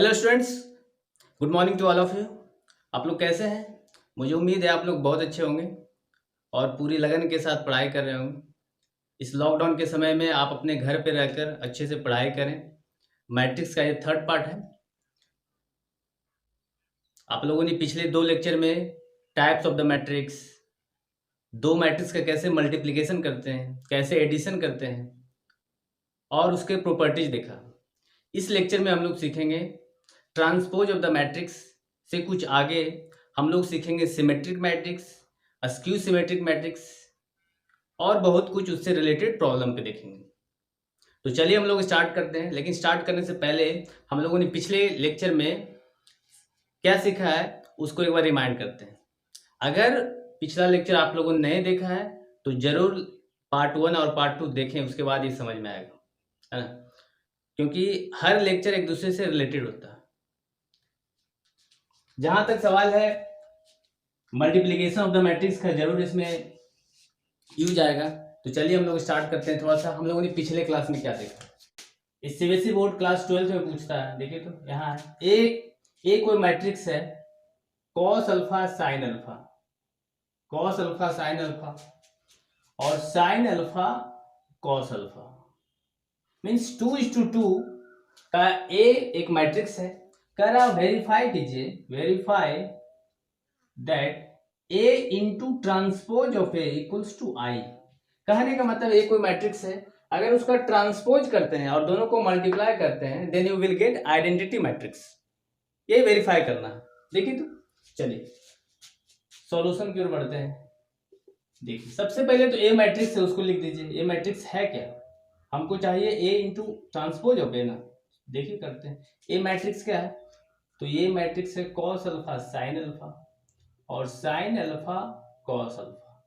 Hello students, good morning to all of you. आप लोग कैसे हैं? मुझे उम्मीद है आप लोग बहुत अच्छे होंगे और पूरी लगन के साथ पढ़ाई कर रहे होंगे। इस लॉकडाउन के समय में आप अपने घर पे रहकर अच्छे से पढ़ाई करें। मैट्रिक्स का ये थर्ड पार्ट है। आप लोगों ने पिछले दो लेक्चर में टाइप्स ऑफ द मैट्रिक्स, दो मैट्रिक्स का कैसे मल्टीप्लिकेशन करते हैं, कैसे एडिशन करते हैं और उसके प्रॉपर्टीज देखा। इस लेक्चर में हम लोग सीखेंगे ट्रांसपोज ऑफ द मैट्रिक्स से कुछ आगे हम लोग सीखेंगे symmetric matrix, skew symmetric matrix और बहुत कुछ उससे रिलेटेड प्रॉब्लम पे देखेंगे। तो चलिए हम लोग स्टार्ट करते हैं, लेकिन स्टार्ट करने से पहले हम लोगों ने पिछले लेक्चर में क्या सीखा है उसको एक बार रिमाइंड करते हैं। अगर पिछला लेक्चर आप लोगों ने नहीं देखा है तो जरूर पार्ट 1 और पार्ट 2 देखें, उसके बाद ये समझ में आएगा, है ना? क्योंकि हर लेक्चर एक दूसरे से रिलेटेड होता है। जहां तक सवाल है मल्टीप्लिकेशन ऑफ द मैट्रिक्स का, जरूर इसमें यूज आएगा। तो चलिए हम लोग स्टार्ट करते हैं। थोड़ा सा हम लोगों ने पिछले क्लास में क्या देखा, इस सीबीएसई बोर्ड क्लास 12 में पूछता है। देखिए तो यहाँ है ए कोई मैट्रिक्स है cos alpha sine alpha, cos alpha sine alpha और sine alpha cos alpha, means 2:2 का ए एक मैट्रिक्स है। कह रहा वेरीफाई कीजिए, verify that A into transpose of A equals to I. कहने का मतलब ए कोई मैट्रिक्स है, अगर उसका ट्रांसपोज करते हैं और दोनों को मल्टीप्लाई करते हैं then you will get identity matrix. ये वेरीफाई करना है। देखिए तो चलिए सॉल्यूशन की ओर बढ़ते हैं। देखिए सबसे पहले तो ए मैट्रिक्स है उसको लिख दीजिए। ए मैट्रिक्स है क्या, हमको चाहिए ए इंटू ट्रांसपोज ऑफ ए ना। देखिए करते हैं ए मैट्रिक्स क्या है, तो ये मैट्रिक्स है कॉस अल्फा साइन अल्फा और साइन अल्फा कॉस अल्फा।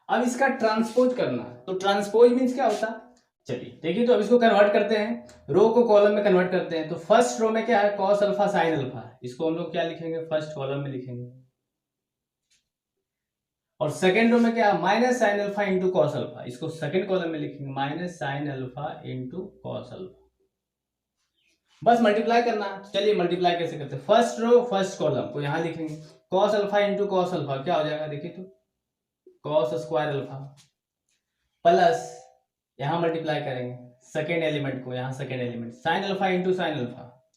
अब इसका ट्रांसपोज करना है, तो ट्रांसपोज मीन्स क्या होता है, चलिए देखिए तो अब इसको कन्वर्ट करते हैं, रो को कॉलम में कन्वर्ट करते हैं। तो फर्स्ट रो में क्या है कॉस अल्फा साइन अल्फा, इसको हम लोग क्या लिखेंगे फर्स्ट कॉलम में लिखेंगे। और सेकेंड रो में क्या है minus sine alpha into cos alpha, इसको सेकेंड कॉलम में लिखेंगे minus sine alpha into cos alpha. बस मल्टीप्लाई करना है। चलिए मल्टीप्लाई कैसे करते हैं, फर्स्ट रो फर्स्ट कॉलम को यहां लिखेंगे cos alpha into cos alpha, क्या हो जाएगा देखिए तो कॉस स्क्वायर अल्फा प्लस यहां मल्टीप्लाई करेंगे सेकेंड एलिमेंट को, यहां second element sign alpha into sine alpha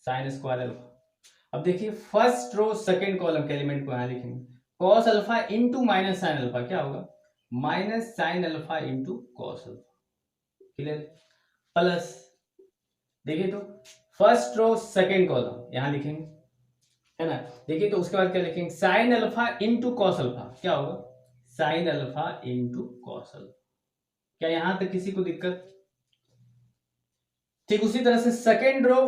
sign square alpha. अब देखिए फर्स्ट रो सेकेंड कॉलम के एलिमेंट को यहां लिखेंगे cos alpha into minus sine alpha, क्या होगा minus sine alpha into cos alpha, clear. Plus देखिए तो फर्स्ट रो सेकेंड कॉलम यहां लिखेंगे, है ना। देखिए तो उसके बाद क्या लिखेंगे sign alpha into cos alpha, क्या होगा sign alpha into cos alpha. क्या यहां तक किसी को दिक्कत? ठीक उसी तरह से सेकेंड रो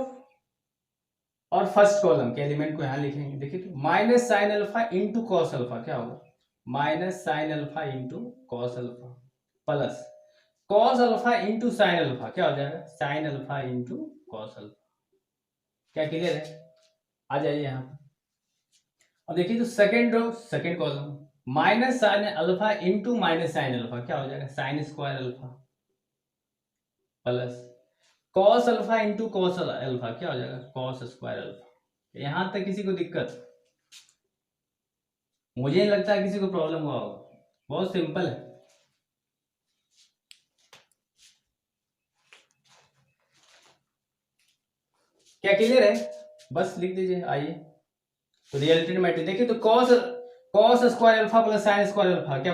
और फर्स्ट कॉलम के एलिमेंट को यहां लिखेंगे। देखिए तो minus sine alpha into cos alpha, क्या होगा minus sine alpha into cos alpha plus cos alpha into sine alpha, क्या हो जाएगा sine alpha into cos alpha. क्या क्लियर है? आ जाइए यहां और देखिए तो second row second column minus sine alpha into minus sine alpha, क्या हो जाएगा sine square alpha plus cos alpha into cos alpha, क्या हो जाएगा कॉस स्क्वायर अल्फा। यहां तक किसी को दिक्कत? मुझे नहीं लगता है किसी को प्रॉब्लम हुआ होगा, बहुत सिंपल है। क्या क्लियर है? बस लिख दीजिए। आइए तो रियलिटी मैट्रिक्स देखिए तो cos cos square alpha plus sign square alpha, क्या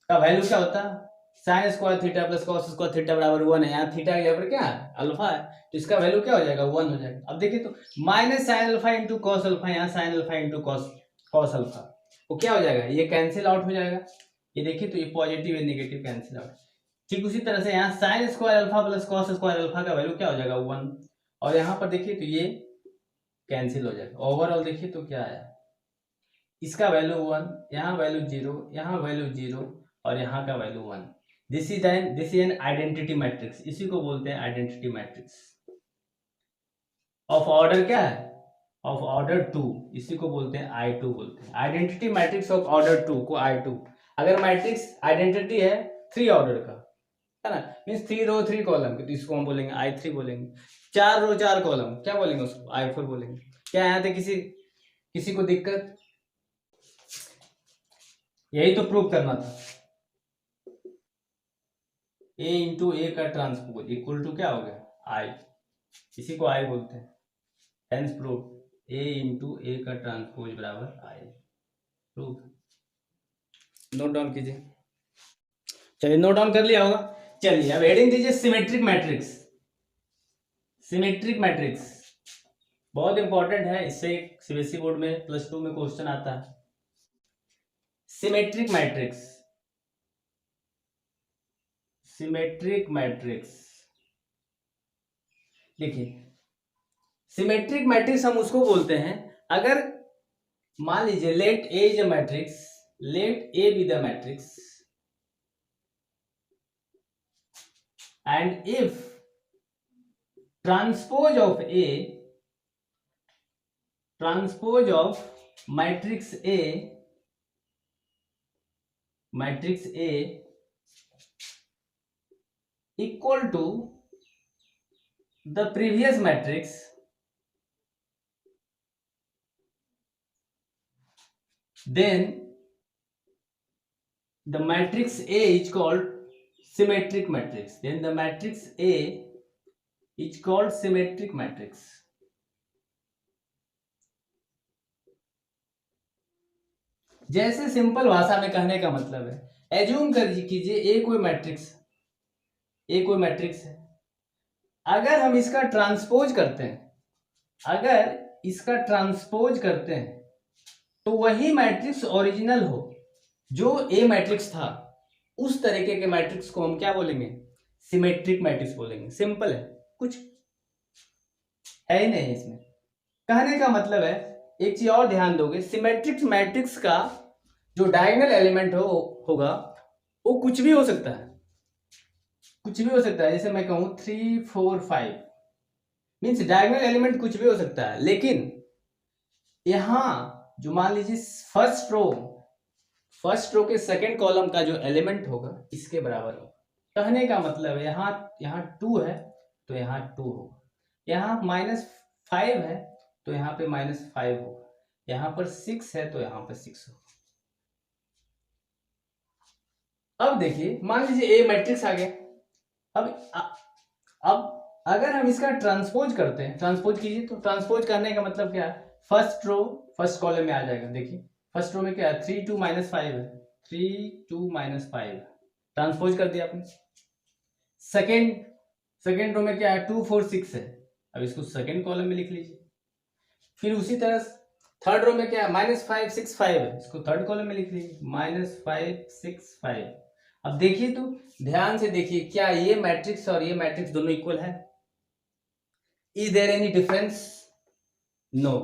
का वैल्यू क्या होता है sine square theta plus cos square theta बराबर 1 है। यहाँ थीटा के जगह पर क्या है अल्फा है, तो इसका वैल्यू क्या हो जाएगा 1 हो जाएगा। अब देखिए तो minus sine alpha into cos alpha, यहाँ sine alpha into cos cos alpha, वो क्या हो जाएगा ये कैंसिल आउट हो जाएगा। ये देखिए तो ये पॉजिटिव और नेगेटिव कैंसिल आउट। ठीक उसी तरह से यहाँ sign square alpha plus cos square alpha का वैल्यू क्या हो जाएगा 1, और यहाँ पर देखिए तो ये कैंसिल हो जाएगा। ओवरऑल देखिए तो क्या आया, इसका वैल्यू 1, यहाँ वैल्यू 0, यहाँ वैल्यू 0 और यहाँ का value 1। This is an identity matrix, इसी को बोलते हैं आइडेंटिटी मैट्रिक्स ऑफ ऑर्डर क्या है ऑफ ऑर्डर 2, इसी को बोलते हैं I2 बोलते हैं। आइडेंटिटी मैट्रिक्स ऑफ ऑर्डर 2 को I2। अगर मैट्रिक्स आइडेंटिटी है 3 ऑर्डर का, है ना, मीन्स 3 रो 3 कॉलम के, तो इसको हम बोलेंगे I3 बोलेंगे। 4 रो 4 कॉलम, क्या बोलेंगे उसको? I4 बोलेंगे। क्या यहाँ थे किसी को दिक्कत? यही तो प्रूव करना था। A इंटू ए का ट्रांसपोज इक्वल टू क्या हो गया? I, इसी को I बोलते हैं। हेंस प्रूव A इंटू ए का ट्रांसपोज बराबर I। प्रूव। नोट डाउन कीजिए। चलिए नोट डाउन कर लिया होगा। चलिए अब हेडिंग दीजिए सिमेट्रिक मैट्रिक्स। सिमेट्रिक मैट्रिक्स बहुत इंपॉर्टेंट है, इससे सीबीएसई बोर्ड में +2 में क्वेश्चन आता है। सिमेट्रिक मैट्रिक्स, सिमेट्रिक मैट्रिक्स देखिए, सिमेट्रिक मैट्रिक्स हम उसको बोलते हैं अगर मान लीजिए let A is a matrix, let A B the matrix and if transpose of A, transpose of matrix A equal to the previous matrix, then the matrix A is called symmetric matrix. Then the matrix A is called symmetric matrix. जैसे simple भाषा में कहने का मतलब है, assume कर कीजिए ए कोई मैट्रिक्स है, अगर हम इसका ट्रांसपोज करते हैं, तो वही मैट्रिक्स ओरिजिनल हो जो ए मैट्रिक्स था, उस तरीके के मैट्रिक्स को हम क्या बोलेंगे? सिमेट्रिक मैट्रिक्स बोलेंगे। सिंपल है, कुछ है ही नहीं इसमें। कहने का मतलब है, एक चीज और ध्यान दोगे, सिमेट्रिक मैट्रिक्स का जो डायगोनल एलिमेंट होगा वो कुछ भी हो सकता है, जैसे मैं कहूं 3 4 5 मीन्स डायगोनल एलिमेंट कुछ भी हो सकता है, लेकिन यहां जो मान लीजिए फर्स्ट रो के सेकंड कॉलम का जो एलिमेंट होगा इसके बराबर होगा। कहने का मतलब है यहाँ 2 है तो यहाँ 2 होगा, यहाँ -5 है तो यहाँ पे -5 होगा, यहाँ पर 6 है तो यहाँ पर 6 होगा। अब देखिए, मान लीजिए ए मैट्रिक्स आ गया। अब अगर हम इसका ट्रांसपोज करते हैं, ट्रांसपोज कीजिए, तो ट्रांसपोज करने का मतलब क्या है? फर्स्ट रो फर्स्ट कॉलम में आ जाएगा। देखिए फर्स्ट रो में क्या है? 3 2 -5 है, 3 2 -5 ट्रांसपोज कर दिया आपने। सेकेंड रो में क्या है? 2 4 6 है, अब इसको सेकेंड कॉलम में लिख लीजिए। फिर उसी तरह थर्ड रो में क्या है? -5 6 5 है, इसको थर्ड कॉलम में लिख लीजिए, -5 6 5। अब देखिए, तो ध्यान से देखिए, क्या ये मैट्रिक्स और ये मैट्रिक्स दोनों इक्वल है? Is there any difference? No.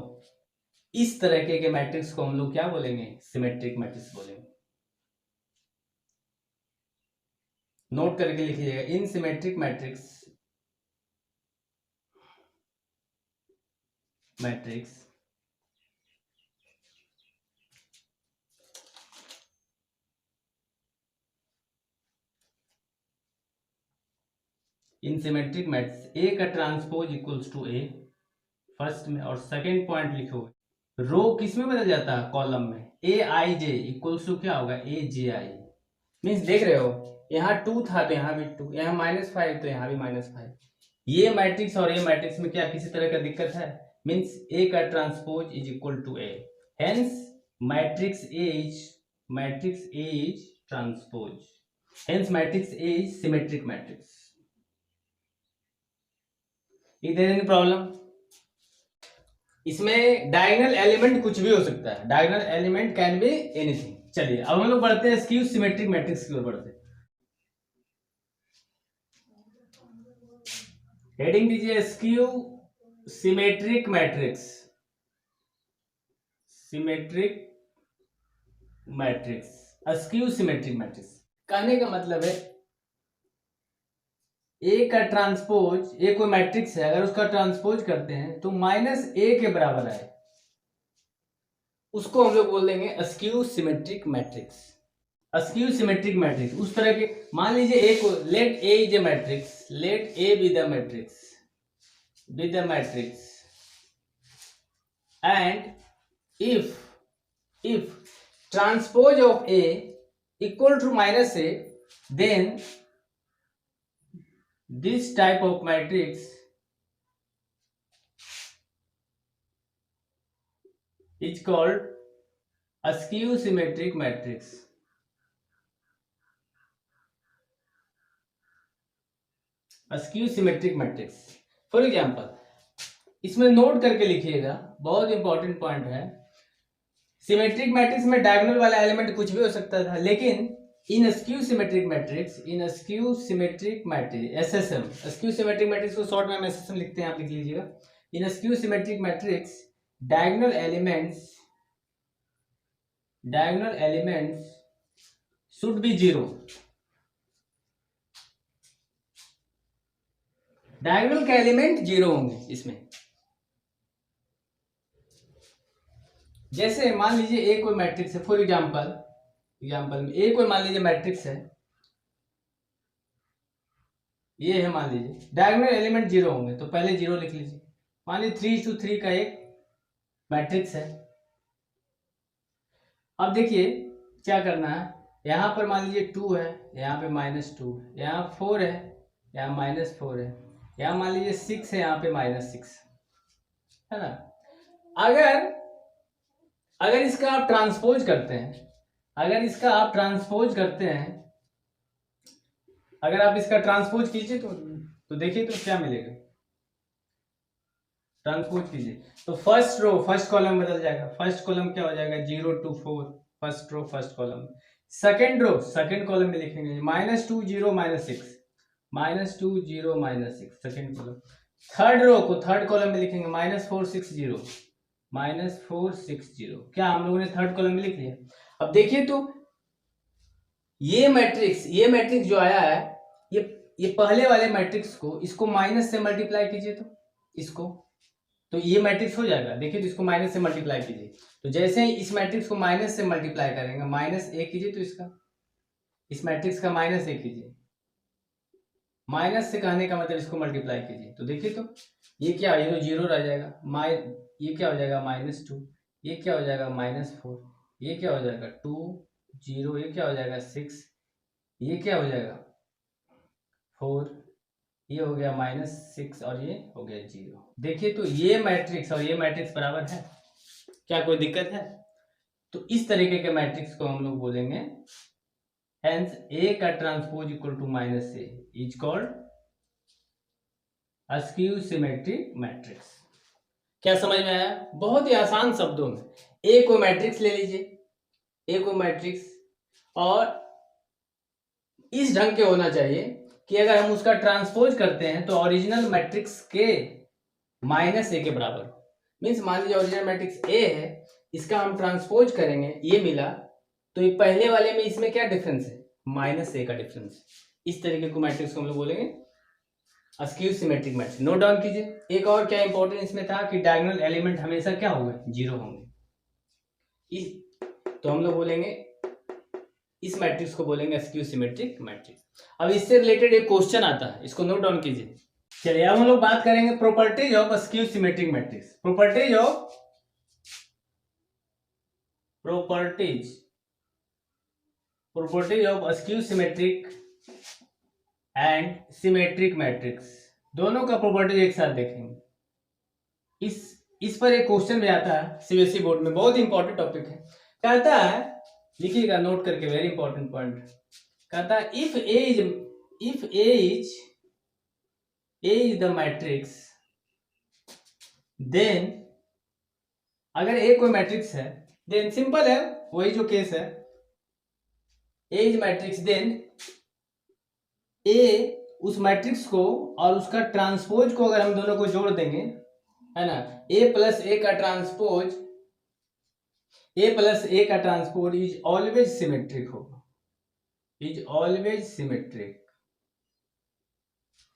इस तरह के मैट्रिक्स को हम लोग क्या बोलेंगे? सिमेट्रिक मैट्रिक्स बोलेंगे। नोट करके लिखिएगा, in symmetric matrix in symmetric matrix A का transpose equals to A first में, और सेकेंड पॉइंट लिखो, रो किस में बदल जाता है? कॉलम में। ए आई जे इक्वल्स टू क्या होगा? ए जे आई। मीन्स देख रहे हो, यहाँ 2 था तो यहाँ भी 2, यहाँ -5 तो यहाँ भी -5। ये मैट्रिक्स और ये मैट्रिक्स में क्या किसी तरह का दिक्कत है? मीन्स ए का transpose is equal to A, hence matrix A is transpose, hence matrix A is symmetric matrix. Is there any problem? इसमें डायगोनल एलिमेंट कुछ भी हो सकता है, diagonal element can be anything. चलिए अब हम लोग बढ़ते हैं स्क्यू सिमेट्रिक मैट्रिक्स की ओर बढ़ते हैं। हेडिंग दीजिए skew symmetric matrix. Skew symmetric matrix कहने का मतलब है, ए का ट्रांसपोज, ए कोई मैट्रिक्स है, अगर उसका ट्रांसपोज करते हैं तो -a के बराबर आए, उसको हम लोग बोल देंगे skew symmetric matrix. Skew symmetric matrix उस तरह के, मान लीजिए ए को, let A is a matrix, let A B the matrix, with the matrix, and if transpose of A equal to minus A, then this type of matrix is called askew symmetric matrix. askew symmetric matrix. For example, इसमें note करके लिखिएगा, बहुत important point है। Symmetric matrix में diagonal वाला element कुछ भी हो सकता था, लेकिन in askew symmetric matrix, SSM, askew symmetric matrix को शॉर्ट में हम एसएसएम लिखते हैं, आप लिख लीजिएगा। In askew symmetric matrix diagonal elements should be zero. Diagonal का एलिमेंट जीरो होंगे इसमें। जैसे मान लीजिए ए कोई मैट्रिक्स है, फॉर एग्जांपल में ए कोई मान लीजिए मैट्रिक्स है, ये है मान लीजिए, डायगोनल एलिमेंट जीरो होंगे, तो पहले जीरो लिख लीजिए। मान लीजिए 3:3 का एक मैट्रिक्स है। अब देखिए क्या करना है, यहां पर मान लीजिए 2 है, यहाँ पे -2 है, यहाँ 4 है, यहाँ -4 है, यहाँ मान लीजिए 6 है, यहाँ पे -6 है ना। अगर इसका आप ट्रांसपोज करते हैं, अगर आप इसका ट्रांसपोज कीजिए तो देखिए तो क्या मिलेगा। ट्रांसपोज कीजिए तो फर्स्ट कॉलम बदल जाएगा। फर्स्ट कॉलम क्या हो जाएगा, 0 to 4, first column. Second column में लिखेंगे -2 0 -6, -2 0 -6 सेकंड कॉलम। थर्ड कॉलम में लिखेंगे -4 6 0, -4 6 0। क्या हम लोगों ने थर्ड कॉलम में लिख लिया। अब देखिए तो ये मैट्रिक्स जो आया है, ये पहले वाले मैट्रिक्स को, इसको माइनस से मल्टीप्लाई कीजिए तो इसको, तो ये मैट्रिक्स हो जाएगा। देखिए तो इसको माइनस से मल्टीप्लाई कीजिए, तो जैसे ही इस मैट्रिक्स को माइनस से मल्टीप्लाई करेंगे, -1 कीजिए तो इसका, इस मैट्रिक्स का -1 कीजिए, माइनस से कहने का मतलब इसको मल्टीप्लाई कीजिए, तो देखिए तो ये क्या, ये तो जीरो रह जाएगा, ये क्या हो जाएगा -2, ये क्या हो जाएगा -4, ये क्या हो जाएगा 2 0, ये क्या हो जाएगा 6, ये क्या हो जाएगा 4, ये हो गया -6 और ये हो गया 0। देखिए तो ये मैट्रिक्स और ये मैट्रिक्स बराबर है, क्या कोई दिक्कत है। तो इस तरीके के मैट्रिक्स को हम लोग बोलेंगे, हेंस A का transpose equal to -A is called a skew symmetric matrix. क्या समझ में आया, बहुत ही आसान शब्दों में। ए को मैट्रिक्स ले लीजिए, ए को मैट्रिक्स, और इस ढंग के होना चाहिए कि अगर हम उसका ट्रांसपोज करते हैं तो ओरिजिनल मैट्रिक्स के -A के बराबर। मीन्स मान लीजिए ओरिजिनल मैट्रिक्स A है, इसका हम ट्रांसपोज करेंगे, ये मिला, तो ये पहले वाले में इसमें क्या डिफरेंस है, -A का डिफरेंस। इस तरीके को मैट्रिक्स को हम लोग बोलेंगे askew symmetric matrix. Note down कीजिए। एक और क्या इंपॉर्टेंट इसमें था कि डायगोनल एलिमेंट हमेशा क्या होंगे, जीरो होंगे। तो हम लोग बोलेंगे इस मैट्रिक्स को बोलेंगे अस्क्यू सिमेट्रिक मैट्रिक्स। अब इससे रिलेटेड एक क्वेश्चन आता है, इसको नोट डाउन कीजिए। चलिए अब हम लोग बात करेंगे properties of askew symmetric matrix. Properties of askew symmetric and symmetric matrix, दोनों का प्रॉपर्टीज एक साथ देखेंगे। इस पर एक क्वेश्चन भी आता है सीबीएसई बोर्ड में, बहुत इंपॉर्टेंट टॉपिक है। कहता है, लिखिएगा नोट करके, वेरी इंपॉर्टेंट पॉइंट। कहता है if A is the matrix, then अगर A कोई मैट्रिक्स है, देन सिंपल है, वही जो केस है, A is matrix, then A उस मैट्रिक्स को और उसका ट्रांसपोज को अगर हम दोनों को जोड़ देंगे, है ना, A प्लस A का ट्रांसपोज इज ऑलवेज सिमेट्रिक होगा, इज ऑलवेज सिमेट्रिक।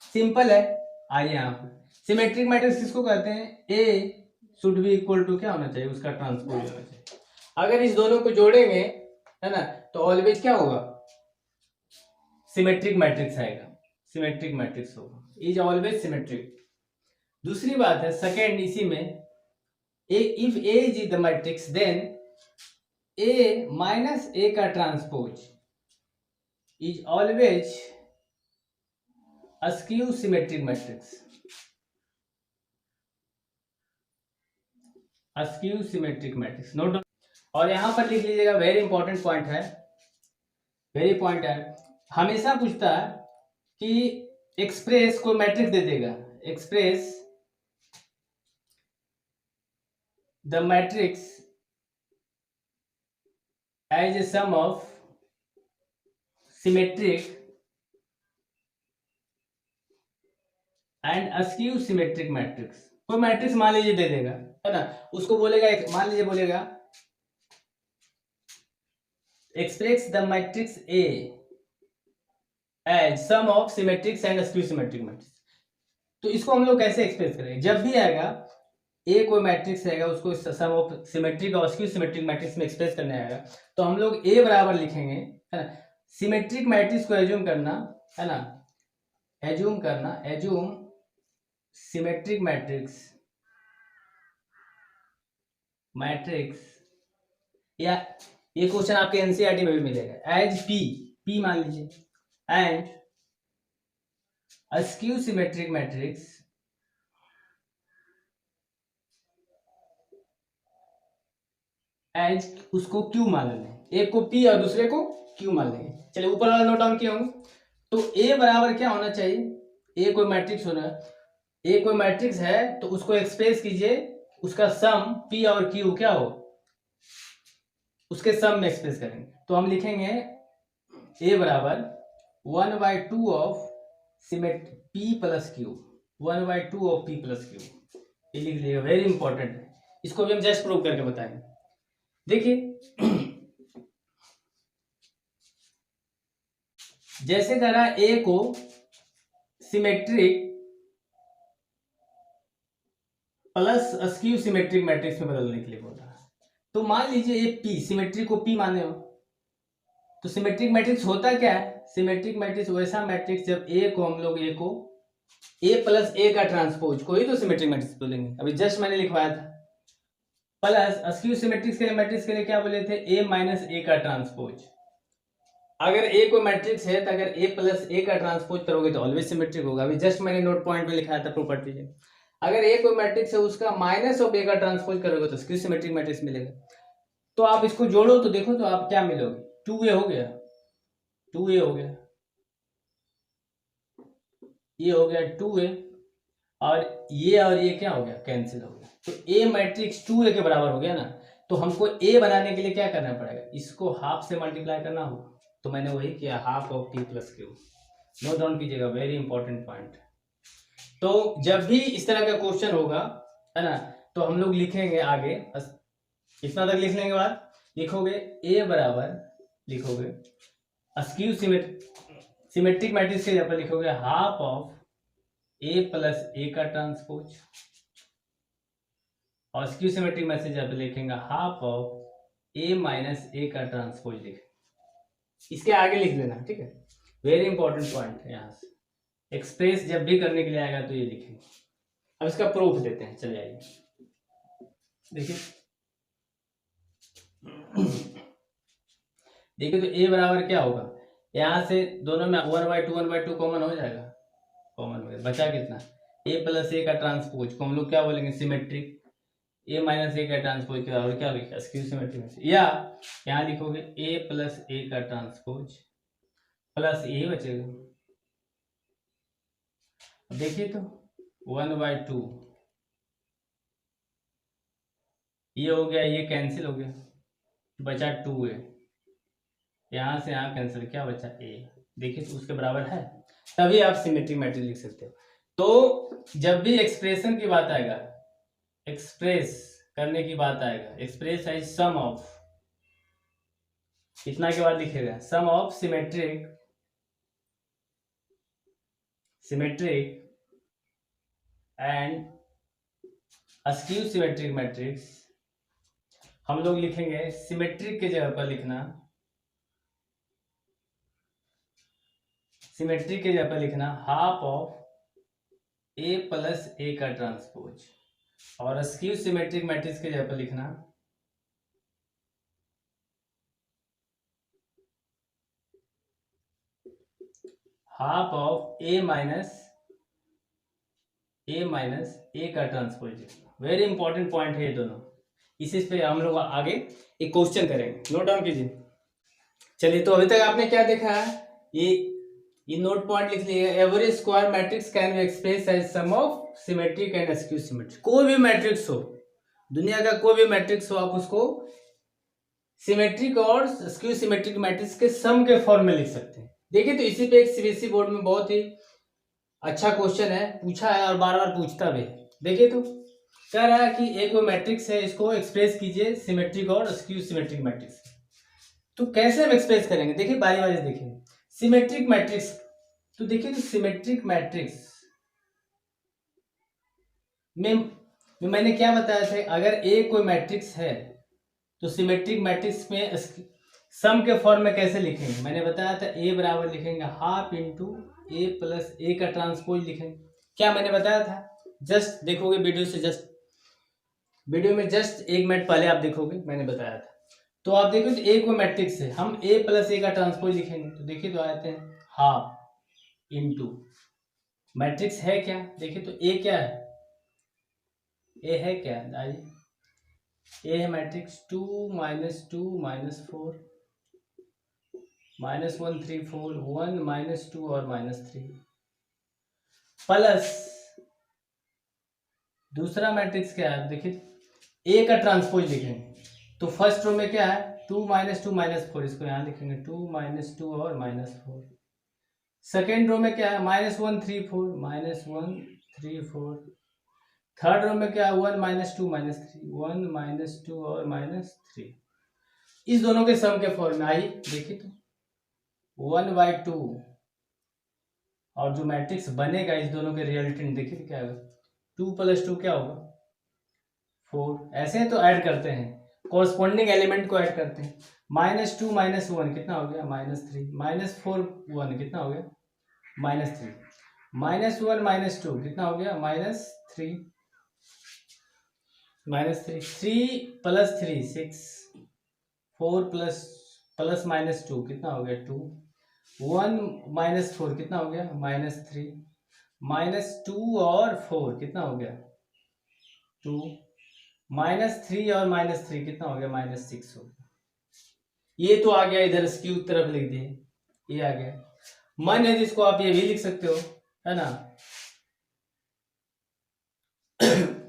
सिंपल है। आइए यहाँ पर सिमेट्रिक मैट्रिक्स किसको कहते हैं, A should be equal to क्या होना चाहिए, उसका ट्रांसपोज होना चाहिए। अगर इस दोनों को जोड़ेंगे, है ना, तो ऑलवेज क्या होगा, सिमेट्रिक मैट्रिक्स आएगा, सिमेट्रिक मैट्रिक्स होगा, इज ऑलवेज सिमेट्रिक। दूसरी बात है सेकेंड इसी में, if A is the matrix then A minus A का transpose is always askew symmetric matrix. Askew symmetric matrix note down, और यहां पर लिख लीजिएगा, वेरी इंपॉर्टेंट पॉइंट है, वेरी पॉइंट है। हमेशा पूछता है कि एक्सप्रेस को मैट्रिक्स दे देगा, express the matrix as a sum of symmetric and askew symmetric matrix. कोई मैट्रिक्स मान लीजिए दे देगा, है ना, उसको बोलेगा, मान लीजिए बोलेगा express the matrix A as sum of symmetrics and askew symmetric matrix. तो इसको हम लोग कैसे एक्सप्रेस करेंगे, जब भी आएगा ए कोई मैट्रिक्स रहेगा उसको सम ऑफ सिमेट्रिक और अस्क्यू सिमेट्रिक मैट्रिक्स में एक्सप्रेस करने आएगा, तो हम लोग ए बराबर लिखेंगे, है ना, सिमेट्रिक मैट्रिक्स को एज्यूम करना, है ना, एज्यूम करना, एज्यूम सिमेट्रिक मैट्रिक्स, मैट्रिक्स, या ये क्वेश्चन आपके एनसीईआरटी में भी मिलेगा, एज पी, पी मान लीजिए, and askew symmetric matrix as, उसको क्यू मान लेंगे, एक को पी और दूसरे को क्यू मान लेंगे। चलिए ऊपर वाला नोट डाउन किया हूँ। तो ए बराबर क्या होना चाहिए, ए कोई मैट्रिक्स होना, ए कोई मैट्रिक्स है तो उसको एक्सप्रेस कीजिए, उसका सम पी और क्यू क्या हो, उसके सम में एक्सप्रेस करेंगे। तो हम लिखेंगे ए बराबर 1/2 ऑफ सिमेट P plus Q, 1/2 of P plus Q, ये लिख लीजिएगा, वेरी इंपॉर्टेंट है। इसको भी हम जस्ट प्रूव करके बताएंगे। देखिए जैसे करा ए को symmetric plus askew symmetric matrix में बदलने के लिए बोल रहा है, तो मान लीजिए ये पी, सिमेट्रिक को पी माने हो, तो सिमेट्रिक मैट्रिक्स होता क्या है, सिमेट्रिक मैट्रिक्स वैसा मैट्रिक्स जब ए को हम लोग ए को ए प्लस ए का ट्रांसपोज को ही तो सिमेट्रिक मैट्रिक्स बोलेंगे। अभी जस्ट मैंने लिखवाया था, प्लस अस्क्यू सिमेट्रिक्स के लिए, मैट्रिक्स के लिए क्या बोले थे, ए माइनस ए का ट्रांसपोज। अगर ए को मैट्रिक्स है तो अगर ए प्लस ए का ट्रांसपोज करोगे तो ऑलवेज सिमेट्रिक होगा। अभी जस्ट मैंने नोट पॉइंट में लिखाया था प्रॉपर्टी में, अगर ए कोई मैट्रिक्स है उसका माइनस ऑफ ए का ट्रांसपोज करोगे तो स्क्यू सिमेट्रिक मैट्रिक्स मिलेगा। तो आप इसको जोड़ो तो देखो तो आप क्या मिलोगे, 2a हो गया, 2a हो गया, ये हो गया 2a, और ये क्या हो गया, कैंसिल हो गया। तो ए मैट्रिक्स 2a के बराबर हो गया ना। तो हमको ए बनाने के लिए क्या करना पड़ेगा, इसको हाफ से मल्टीप्लाई करना होगा, तो मैंने वही किया, half of P plus Q. Note down कीजिएगा, वेरी इंपॉर्टेंट पॉइंट। तो जब भी इस तरह का क्वेश्चन होगा, है ना, तो हम लोग लिखेंगे आगे, इतना तक लिखने के बाद लिखोगे ए बराबर, लिखोगे अस्क्यू सिमेट्रिक मैट्रिक्स के जगह पर लिखोगे हाफ ऑफ ए प्लस ए का ट्रांसपोज, और अस्क्यू सिमेट्रिक मैट्रिक्स जगह पर लिखेंगे half of A minus A का ट्रांसपोज लिखेंगे। इसके आगे लिख देना, ठीक है, वेरी इंपॉर्टेंट पॉइंट है। यहाँ से एक्सप्रेस जब भी करने के लिए आएगा तो ये लिखेंगे। अब इसका प्रूफ देते हैं, चले आइए देखिए। देखिए तो ए बराबर क्या होगा, यहाँ से दोनों में 1/2 कॉमन हो जाएगा, कॉमन हो गया, बचा कितना, ए प्लस ए का ट्रांसपोज को हम लोग क्या बोलेंगे, सिमेट्रिक, ए माइनस ए का ट्रांसपोज के बराबर क्या लिखा, अस्क्यू सिमेट्रिक, या यहाँ लिखोगे ए प्लस ए का ट्रांसपोज प्लस ए बचेगा। देखिए तो 1/2 ये हो गया, ये कैंसिल हो गया, बचा 2a, यहां से यहां कैंसिल, क्या बचा a। देखिए तो उसके बराबर है, तभी आप सिमेट्रिक मैट्रिक्स लिख सकते हो। तो जब भी एक्सप्रेशन की बात आएगा, एक्सप्रेस करने की बात आएगा, एक्सप्रेस है सम ऑफ, इतना के बाद लिखेगा sum of symmetric and askew symmetric matrix. हम लोग लिखेंगे सिमेट्रिक के जगह पर लिखना, सिमेट्रिक के जगह पर लिखना हाफ ऑफ ए प्लस ए का ट्रांसपोज, और स्क्यू सिमेट्रिक मैट्रिक्स के जगह पर लिखना half of A minus A का ट्रांसपोज लिखना। वेरी इंपॉर्टेंट पॉइंट है ये दोनों, इसी पे हम लोग आगे एक क्वेश्चन करेंगे, नोट डाउन कीजिए। चलिए, तो अभी तक आपने क्या देखा है, ये नोट पॉइंट लिख लिए। Every square matrix can be express as sum of symmetric and skew symmetric. कोई भी मैट्रिक्स हो, दुनिया का कोई भी मैट्रिक्स हो, आप उसको सिमेट्रिक और स्क्यू सिमेट्रिक मैट्रिक्स के सम के फॉर्म में लिख सकते हैं। देखिए, तो इसी पे एक सीबीएसई बोर्ड में बहुत ही अच्छा क्वेश्चन है, पूछा है और बार बार पूछता भी है। देखिए, तो कह रहा है कि एक वो मैट्रिक्स है, इसको एक्सप्रेस कीजिए सिमेट्रिक और स्क्यू सिमेट्रिक मैट्रिक्स। तो कैसे हम एक्सप्रेस करेंगे, देखिए बारी बारी देखिए। सिमेट्रिक मैट्रिक्स, तो देखिए, तो सिमेट्रिक मैट्रिक्स में मैंने क्या बताया था, अगर ए कोई मैट्रिक्स है तो सिमेट्रिक मैट्रिक्स में सम के फॉर्म में कैसे लिखेंगे, मैंने बताया था ए बराबर लिखेंगे हाफ इंटू ए प्लस ए का ट्रांसपोज लिखेंगे। क्या मैंने बताया था, जस्ट देखोगे वीडियो से, वीडियो में जस्ट 1 मिनट पहले आप देखोगे, मैंने बताया था। तो आप देखो, तो ए को मैट्रिक्स है, हम ए प्लस ए का ट्रांसपोज लिखेंगे, तो देखिए तो आते हैं हाफ इंटू मैट्रिक्स है क्या, देखिए तो ए क्या है, ए है क्या, आइए, ए है मैट्रिक्स 2 -2 -4 -1 3 4 1 -2 और -3 प्लस दूसरा मैट्रिक्स क्या है, देखिए ए का ट्रांसपोज लिखेंगे। तो फर्स्ट रो में क्या है, 2 -2 -4, इसको यहाँ लिखेंगे 2 -2 और -4। सेकेंड रो में क्या है, -1 3 4 -1 3 4। थर्ड रो में क्या है, 1 -2 -3 1 -2 और -3। इस दोनों के सम के फॉर्म में आइए, देखिए तो 1/2 और जो मैट्रिक्स बनेगा इस दोनों के रिजल्टेंट, देखिए क्या होगा, 2 + 2 क्या होगा 4। ऐसे तो ऐड करते हैं, कोरस्पोंडिंग एलिमेंट को ऐड करते हैं। -2 -1 कितना हो गया, -3 -4 1 कितना हो गया, -3 -1 -2 कितना हो गया, -3 3 + 3 6 4 प्लस -2 कितना हो गया 2 1 -4 कितना हो गया, -3 -2 और 4 कितना हो गया 2 -3 और -3 कितना हो गया, -6 हो गया। ये तो आ गया, इधर स्क्यू तरफ लिख दिए, ये आ गया। मन है जिसको आप ये भी लिख सकते हो, है ना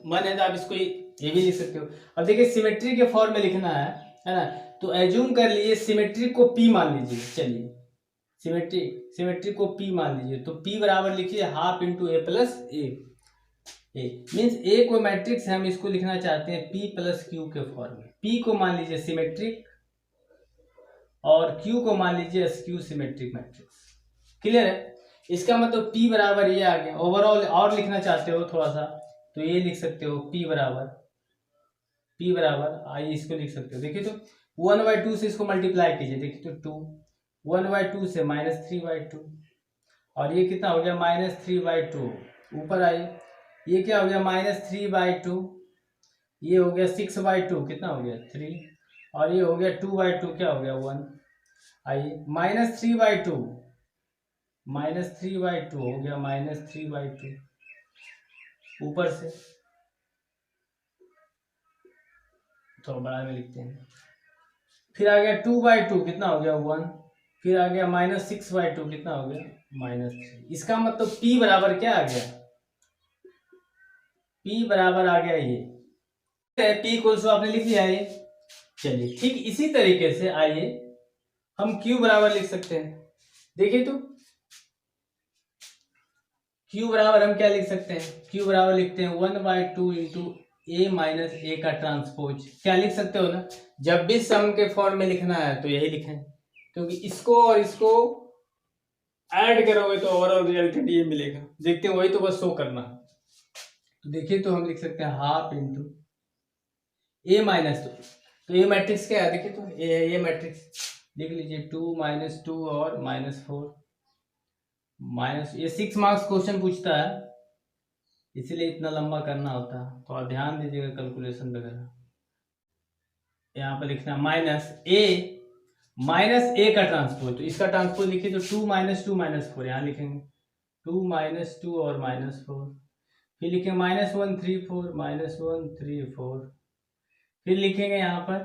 मन है तो आप इसको ये भी लिख सकते हो। अब देखिए, सिमेट्री के फॉर्म में लिखना है ना, तो एज्यूम कर लीजिए सिमेट्री को पी मान लीजिए। चलिए, सिमेट्री को पी मान लीजिए, तो पी बराबर लिखिए हाफ इंटू ए प्लस ए। मीन्स ए कोई मैट्रिक्स है, हम इसको लिखना चाहते हैं पी प्लस क्यू के फॉर्म में। पी को मान लीजिए सिमेट्रिक और क्यू को मान लीजिए स्क्यू सिमेट्रिक मैट्रिक्स। क्लियर है, इसका मतलब पी बराबर ये आ गया। ओवरऑल और लिखना चाहते हो थोड़ा सा, तो ये लिख सकते हो पी बराबर आइए इसको लिख सकते हो। देखिए, तो 1/2 से इसको मल्टीप्लाई कीजिए, देखिए तो 2 1/2 से -3/2 और ये कितना हो गया, -3/2। ऊपर आइए, ये क्या हो गया, -3/2, ये हो गया 6/2 कितना हो गया 3 और ये हो गया 2/2 क्या हो गया 1। आइए, -3/2 हो गया -3/2 ऊपर से, थोड़ा बड़ा में लिखते हैं। फिर आ गया 2/2 कितना हो गया 1, फिर आ गया -6/2 कितना हो गया -3। इसका मतलब P बराबर क्या आ गया, P बराबर आ गया ये P को आपने लिख लिया ये। चलिए, ठीक इसी तरीके से आइए हम Q बराबर लिख सकते हैं। देखिए, तो Q बराबर हम क्या लिख सकते हैं, Q बराबर लिखते हैं 1/2 इंटू ए माइनस ए का ट्रांसपोज। क्या लिख सकते हो ना, जब भी सम के फॉर्म में लिखना है तो यही लिखें, क्योंकि इसको और इसको ऐड करोगे तो ओवरऑल रिजल्ट ये मिलेगा। देखते हैं, वही तो बस शो करना। तो देखिए, तो हम लिख सकते हैं हाफ इंटू ए माइनस, तो ये मैट्रिक्स क्या है, देखिए तो ये मैट्रिक्स लिख लीजिए 2 -2 और -4 ये 6 मार्क्स क्वेश्चन पूछता है। इसीलिए इतना लंबा करना होता है, तो आप ध्यान दीजिएगा कैलकुलेशन वगैरह। यहाँ पर लिखना माइनस ए का ट्रांसपोज, तो इसका ट्रांसपोज लिखिए तो 2 - 2 - 4, यहाँ लिखेंगे 2 - 2 और -4, फिर लिखेंगे -1 3 4 -1 3 4, फिर लिखेंगे यहाँ पर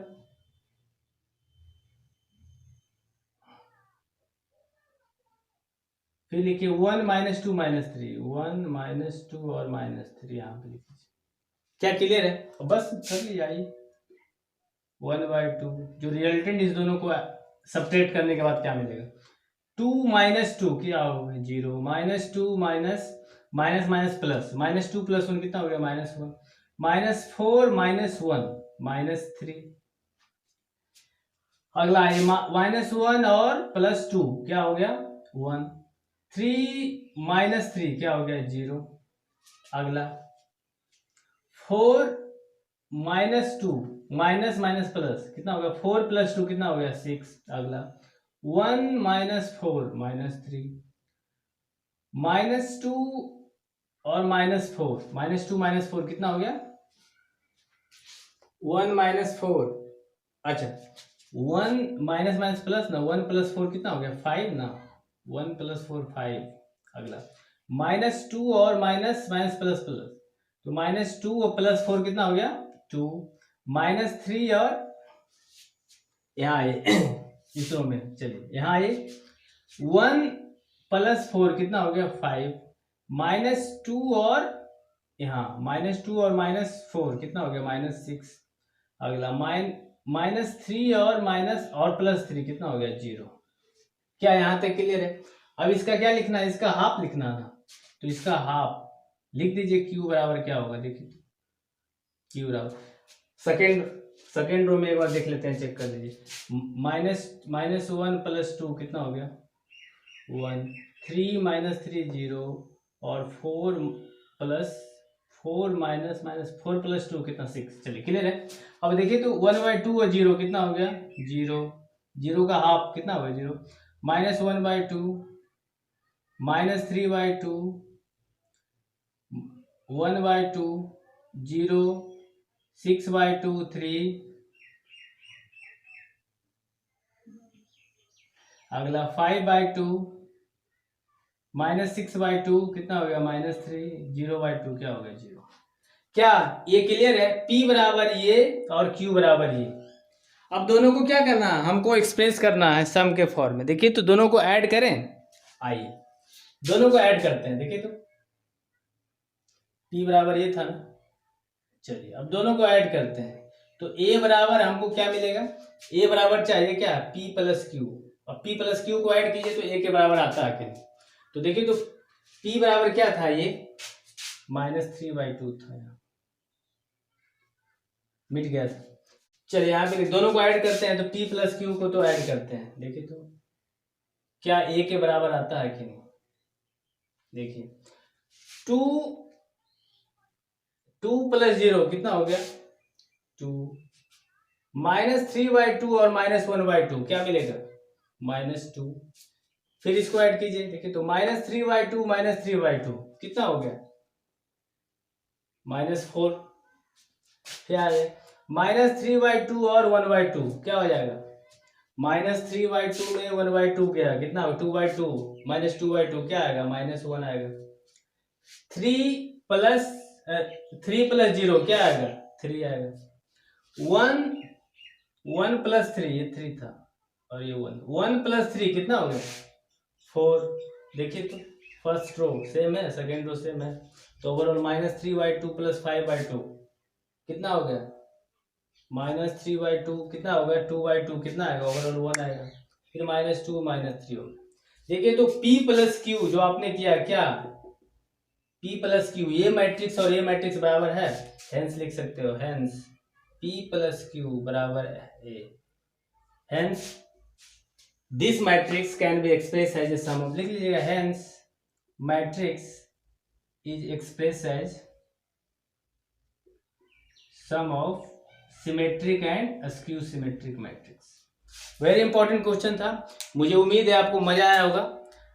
फिर लिखिए 1 - 2 - 3, 1 - 2 और -3 यहाँ पे लिखिए। क्या क्लियर है? बस कर लीजिए। 1/2 जो रिजल्टेंट इस दोनों को सब्ट्रैक्ट करने के बाद क्या मिलेगा, 2 - 2 क्या होगा 0, -2 माइनस माइनस माइनस प्लस, -2 + 1 कितना हो गया -1, -4 - 1 -3, अगला है -1 और +2 क्या हो गया 1, 3 - 3 क्या हो गया 0, अगला 4 - 2 माइनस माइनस प्लस कितना हो गया 4 + 2 कितना हो गया 6, अगला 1 - 4 -3, -2 और -4, -2 - 4 कितना हो गया 1 - 4, अच्छा 1 माइनस माइनस प्लस ना 1 + 4 कितना हो गया 5 ना, 1 + 4 5, अगला -2 और माइनस माइनस प्लस प्लस, तो -2 और +4 कितना हो गया 2, -3 और यहाँ आए इस रो में, चलिए यहाँ आए 1 + 4 कितना हो गया 5, -2 और यहाँ -2 और -4 कितना हो गया -6, अगला -3 और +3 कितना हो गया 0। क्या यहाँ तक क्लियर है? अब इसका क्या लिखना है, इसका हाफ लिखना है, तो इसका हाफ लिख दीजिए, Q बराबर क्या होगा देखिए, Q बराबर सेकेंड रो में एक बार देख लेते हैं, चेक कर लीजिए, -1 + 2 कितना हो गया 1, 3 - 3 0 और 4 + 4 -4 + 2 कितना 6, चलिए क्लियर है। अब देखिए तो 1/2 और 0 कितना हो गया 0, 0 का हाफ कितना होगा 0, -1/2 -3/2 1/2 0 6/2 3, अगला 5/2 -6/2 कितना हो गया -3, 0/2 क्या हो गया 0। क्या ये क्लियर है? P बराबर ये और Q बराबर ये। अब दोनों को क्या करना है, हमको एक्सप्रेस करना है सम के फॉर्म में। देखिए तो दोनों को ऐड करें, आइए दोनों को ऐड करते हैं। देखिए तो P बराबर ये था ना, चलिए अब दोनों को ऐड करते हैं, तो A बराबर हमको क्या मिलेगा, A बराबर चाहिए क्या P + Q, अब P + Q को ऐड कीजिए तो A के बराबर आता है कि नहीं, तो देखिए तो P बराबर क्या था, ये -3/2 था, यहाँ मिट गया था। चलिए यहाँ पे दोनों को ऐड करते हैं, तो P + Q को तो ऐड करते हैं, देखिए तो क्या A के बराबर आता है कि नहीं, देखिए 2 + 0 कितना हो गया 2, -3/2 और -1/2 क्या मिलेगा -2, फिर इसको ऐड कीजिए, देखिए तो -3/2 -3/2 कितना हो गया -4, क्या है -3/2 और 1/2 क्या हो जाएगा, -3/2 में 1/2 क्या कितना 2/2 -2/2 क्या आएगा -1 आएगा, 3 + 0 क्या आएगा 3 आएगा, 1 + 3 ये 3 था और ये 1 + 3 कितना हो गया 4, देखिए तो फर्स्ट रो सेम है, सेकेंड रो सेम है, तो ओवरऑल -3/2 + 5/2 कितना हो गया -3/2 कितना होगा 2/2 कितना आएगा ओवरऑल 1 आएगा, फिर -2 -3 होगा। देखिए तो P + Q जो आपने किया क्या P + Q, ये मैट्रिक्स और ये मैट्रिक्स बराबर है, हेंस लिख सकते हो, हेंस P + Q बराबर A, hence this matrix can be express as a sum of, लिख लीजिएगा, hence matrix is express as sum of symmetric and askew symmetric matrix. Very important question था, मुझे उम्मीद है आपको मजा आया होगा।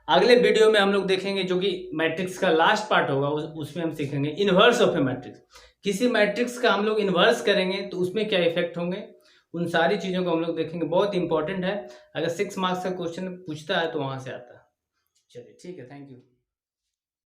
अगले वीडियो में हम लोग देखेंगे जो कि मैट्रिक्स का लास्ट पार्ट होगा, उसमें हम सीखेंगे इन्वर्स ऑफ ए मैट्रिक्स। किसी मैट्रिक्स का हम लोग इन्वर्स करेंगे तो उसमें क्या इफेक्ट होंगे, उन सारी चीज़ों को हम लोग देखेंगे। बहुत इंपॉर्टेंट है, अगर 6 मार्क्स का क्वेश्चन पूछता है तो वहाँ से आता है। चलिए ठीक है, थैंक यू।